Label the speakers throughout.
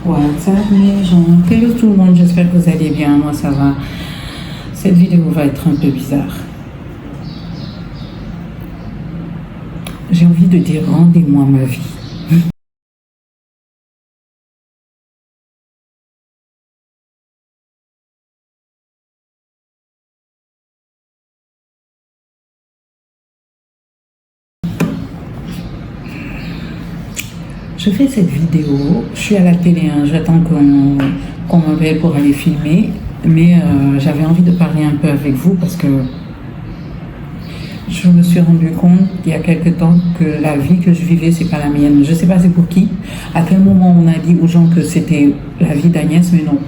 Speaker 1: WhatsApp les gens, hello tout le monde, j'espère que vous allez bien, moi ça va. Cette vidéo va être un peu bizarre. J'ai envie de dire rendez-moi ma vie. Je fais cette vidéo, je suis à la télé, hein, j'attends qu'on m'appelle pour aller filmer, mais j'avais envie de parler un peu avec vous parce que je me suis rendu compte il y a quelque temps que la vie que je vivais, c'est pas la mienne. Je sais pas c'est pour qui, à quel moment on a dit aux gens que c'était la vie d'Agnès, mais non.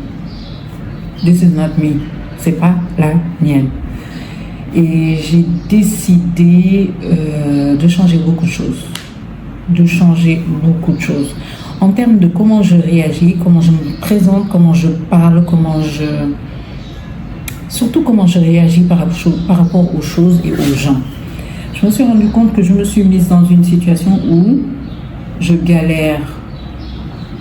Speaker 1: This is not me, c'est pas la mienne. Et j'ai décidé de changer beaucoup de choses. En termes de comment je réagis, comment je me présente, comment je parle, surtout comment je réagis par rapport aux choses et aux gens. Je me suis rendu compte que je me suis mise dans une situation où je galère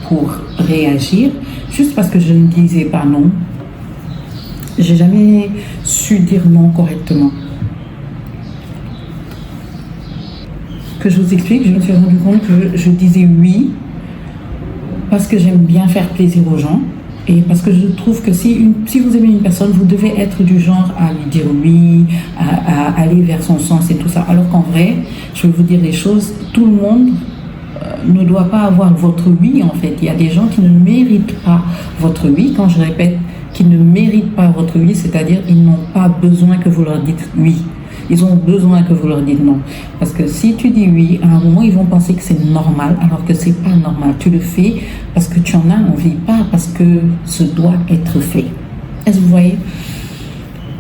Speaker 1: pour réagir, juste parce que je ne disais pas non. J'ai jamais su dire non correctement. Que je vous explique, je me suis rendu compte que je disais oui parce que j'aime bien faire plaisir aux gens et parce que je trouve que si vous aimez une personne, vous devez être du genre à lui dire oui, à aller vers son sens et tout ça. Alors qu'en vrai, je vais vous dire les choses, tout le monde ne doit pas avoir votre oui en fait. Il y a des gens qui ne méritent pas votre oui. Quand je répète qu'ils ne méritent pas votre oui, c'est-à-dire ils n'ont pas besoin que vous leur dites oui. Ils ont besoin que vous leur dites non. Parce que si tu dis oui, à un moment, ils vont penser que c'est normal, alors que c'est pas normal. Tu le fais parce que tu en as envie, pas parce que ce doit être fait. Est-ce que vous voyez?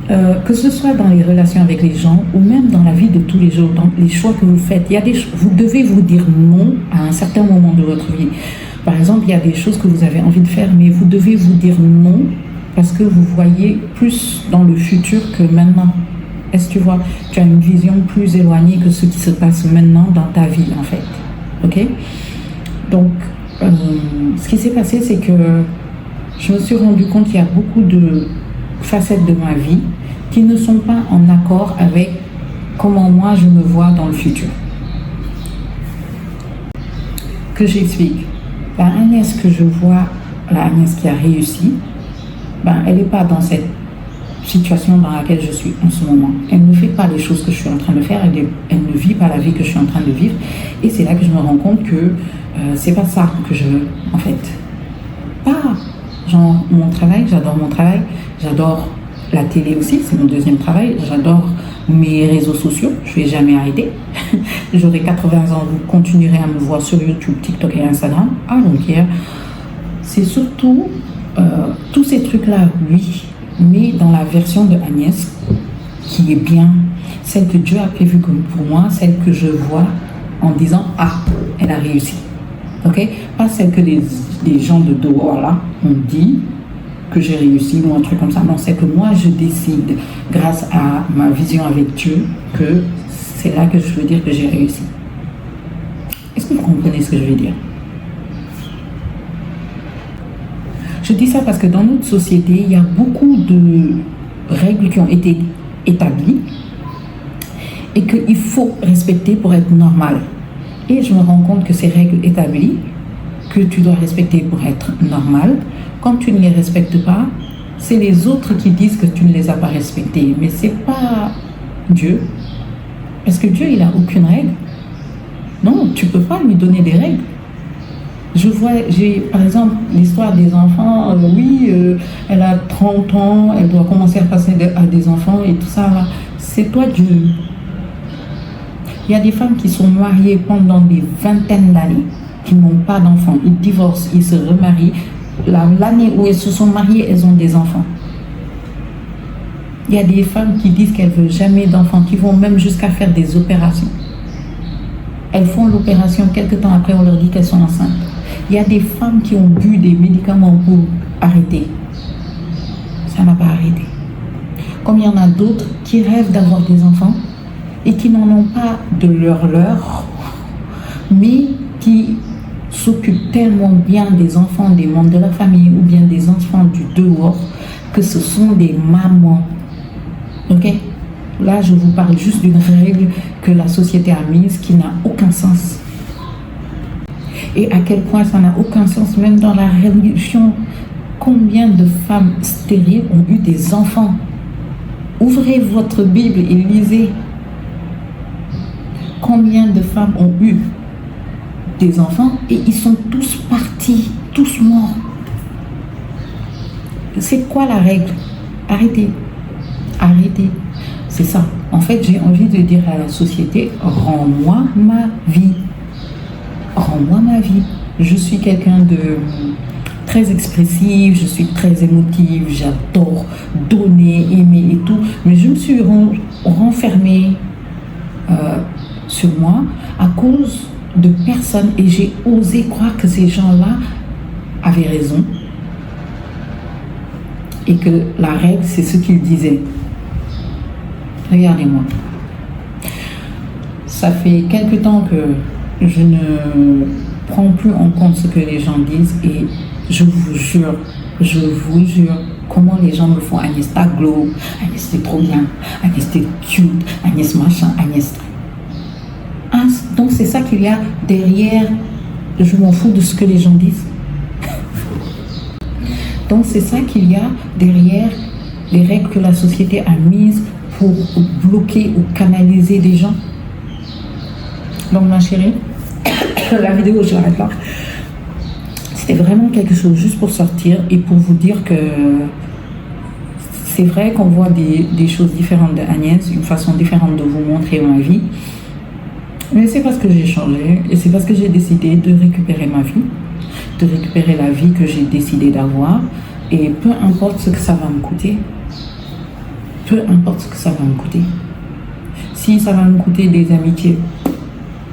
Speaker 1: Que ce soit dans les relations avec les gens ou même dans la vie de tous les jours, dans les choix que vous faites, vous devez vous dire non à un certain moment de votre vie. Par exemple, il y a des choses que vous avez envie de faire, mais vous devez vous dire non parce que vous voyez plus dans le futur que maintenant. Est-ce que tu vois, tu as une vision plus éloignée que ce qui se passe maintenant dans ta vie, en fait. OK? Donc, ce qui s'est passé, c'est que je me suis rendu compte qu'il y a beaucoup de facettes de ma vie qui ne sont pas en accord avec comment moi je me vois dans le futur. Que j'explique. La Agnès que je vois, la Agnès qui a réussi, elle n'est pas dans cette situation dans laquelle je suis en ce moment. Elle ne fait pas les choses que je suis en train de faire, elle ne vit pas la vie que je suis en train de vivre, et c'est là que je me rends compte que c'est pas ça que je veux en fait. Pas genre mon travail, j'adore la télé aussi, c'est mon deuxième travail, j'adore mes réseaux sociaux, je vais jamais arrêter. J'aurai 80 ans, vous continuerez à me voir sur YouTube, TikTok et Instagram, I don't care. C'est surtout tous ces trucs là, oui, mais dans la version de Agnès qui est bien, celle que Dieu a prévue comme pour moi, celle que je vois en disant ah, elle a réussi, ok, pas celle que les gens de dehors là ont dit que j'ai réussi ou un truc comme ça. Non, c'est que moi je décide grâce à ma vision avec Dieu que c'est là que je veux dire que j'ai réussi. Est-ce que vous comprenez ce que je veux dire? Je dis ça parce que dans notre société, il y a beaucoup de règles qui ont été établies et qu'il faut respecter pour être normal. Et je me rends compte que ces règles établies, que tu dois respecter pour être normal, quand tu ne les respectes pas, c'est les autres qui disent que tu ne les as pas respectées. Mais c'est pas Dieu. Parce que Dieu, il n'a aucune règle. Non, tu ne peux pas lui donner des règles. J'ai par exemple l'histoire des enfants, elle a 30 ans, elle doit commencer à passer à des enfants et tout ça, là. C'est toi Dieu. Il y a des femmes qui sont mariées pendant des vingtaines d'années, qui n'ont pas d'enfants, ils divorcent, ils se remarient. L'année où elles se sont mariées, elles ont des enfants. Il y a des femmes qui disent qu'elles ne veulent jamais d'enfants, qui vont même jusqu'à faire des opérations. Elles font l'opération, quelques temps après, on leur dit qu'elles sont enceintes. Il y a des femmes qui ont bu des médicaments pour arrêter. Ça n'a pas arrêté. Comme il y en a d'autres qui rêvent d'avoir des enfants et qui n'en ont pas de leur, mais qui s'occupent tellement bien des enfants des membres de la famille ou bien des enfants du dehors que ce sont des mamans. Ok? Là, je vous parle juste d'une règle que la société a mise qui n'a aucun sens. Et à quel point ça n'a aucun sens, même dans la religion. Combien de femmes stériles ont eu des enfants? Ouvrez votre Bible et lisez. Combien de femmes ont eu des enfants et ils sont tous partis, tous morts? C'est quoi la règle? Arrêtez. Arrêtez. C'est ça. En fait, j'ai envie de dire à la société, rends-moi ma vie. Rends-moi ma vie. Je suis quelqu'un de très expressif, je suis très émotive, j'adore donner, aimer et tout. Mais je me suis renfermée sur moi à cause de personnes et j'ai osé croire que ces gens-là avaient raison et que la règle, c'est ce qu'ils disaient. Regardez-moi. Ça fait quelque temps que je ne prends plus en compte ce que les gens disent et je vous jure, comment les gens me font Agnès ta glow, Agnès t'es trop bien, Agnès t'es cute, Agnès machin, Agnès. Ah, donc c'est ça qu'il y a derrière, je m'en fous de ce que les gens disent. Donc c'est ça qu'il y a derrière les règles que la société a mises pour bloquer ou canaliser des gens. Donc ma chérie, la vidéo je l'arrête là. C'était vraiment quelque chose juste pour sortir et pour vous dire que c'est vrai qu'on voit des choses différentes de Agnès, une façon différente de vous montrer ma vie. Mais c'est parce que j'ai changé et c'est parce que j'ai décidé de récupérer ma vie, de récupérer la vie que j'ai décidé d'avoir. Et peu importe ce que ça va me coûter, peu importe ce que ça va me coûter. Si ça va me coûter des amitiés,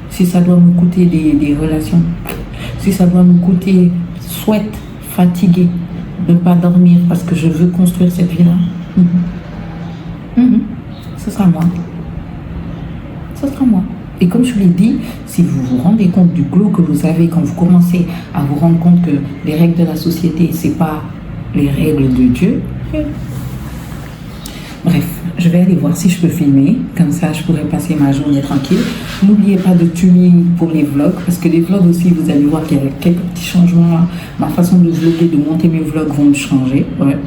Speaker 1: si ça doit me coûter des relations, si ça doit me coûter fatigué, de ne pas dormir parce que je veux construire cette vie-là, ce sera moi. Ce sera moi. Et comme je vous l'ai dit, si vous vous rendez compte du glow que vous avez quand vous commencez à vous rendre compte que les règles de la société, c'est pas les règles de Dieu. Bref, je vais aller voir si je peux filmer, comme ça je pourrai passer ma journée tranquille. N'oubliez pas de tuning pour les vlogs, parce que les vlogs aussi, vous allez voir qu'il y a quelques petits changements. Ma façon de vlogger, de monter mes vlogs vont changer. Ouais.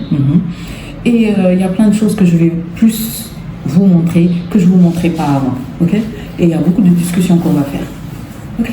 Speaker 1: Et il y a plein de choses que je vais plus vous montrer, que je ne vous montrais pas avant. Ok? Et il y a beaucoup de discussions qu'on va faire. Ok?